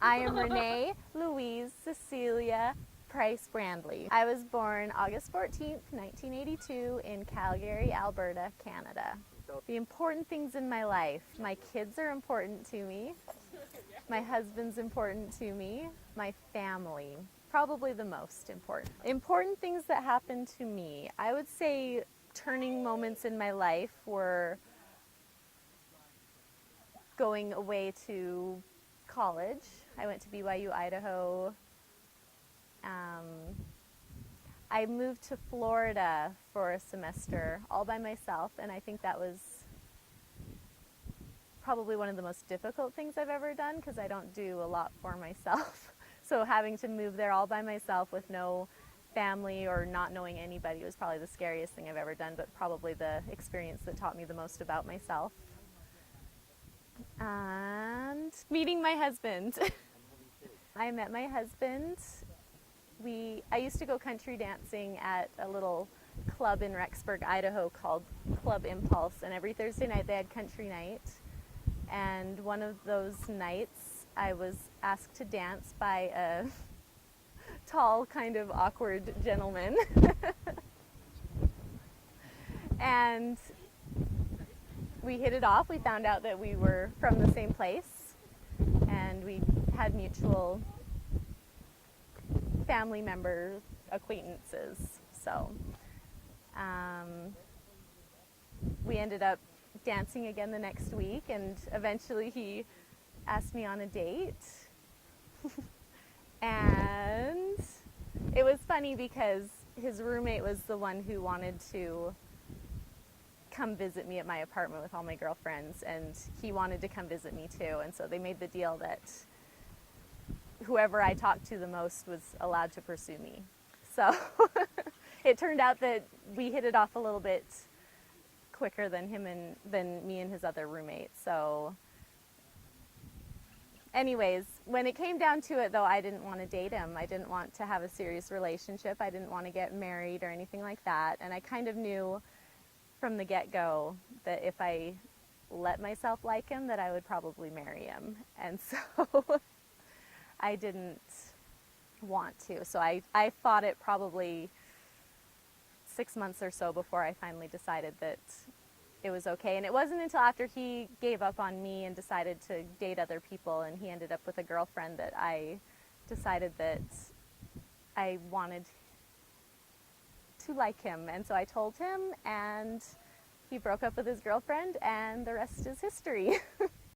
I am Renee Louise Cecilia Price Brandley. I was born August 14th, 1982 in Calgary, Alberta, Canada. The important things in my life. My kids are important to me. My husband's important to me. My family, probably the most important. Important things that happened to me. I would say turning moments in my life were going away to college. I went to BYU, Idaho. I moved to Florida for a semester all by myself, and I think that was probably one of the most difficult things I've ever done because I don't do a lot for myself. So having to move there all by myself with no family or not knowing anybody was probably the scariest thing I've ever done, but probably the experience that taught me the most about myself. And meeting my husband. I met my husband. I used to go country dancing at a little club in Rexburg, Idaho called Club Impulse, and every Thursday night they had country night. And one of those nights I was asked to dance by a tall, kind of awkward gentleman. And we hit it off. We found out that we were from the same place, and we had mutual family member acquaintances. So we ended up dancing again the next week, and eventually he asked me on a date. And it was funny because his roommate was the one who wanted to come visit me at my apartment with all my girlfriends, and he wanted to come visit me too, and so they made the deal that whoever I talked to the most was allowed to pursue me. So it turned out that we hit it off a little bit quicker than me and his other roommate. So anyways, when it came down to it though, I didn't want to date him. I didn't want to have a serious relationship. I didn't want to get married or anything like that, and I kind of knew from the get-go that if I let myself like him, that I would probably marry him. And so I didn't want to. So I fought it probably 6 months or so before I finally decided that it was okay. And it wasn't until after he gave up on me and decided to date other people, and he ended up with a girlfriend, that I decided that I wanted to like him. And so I told him, and he broke up with his girlfriend, and the rest is history.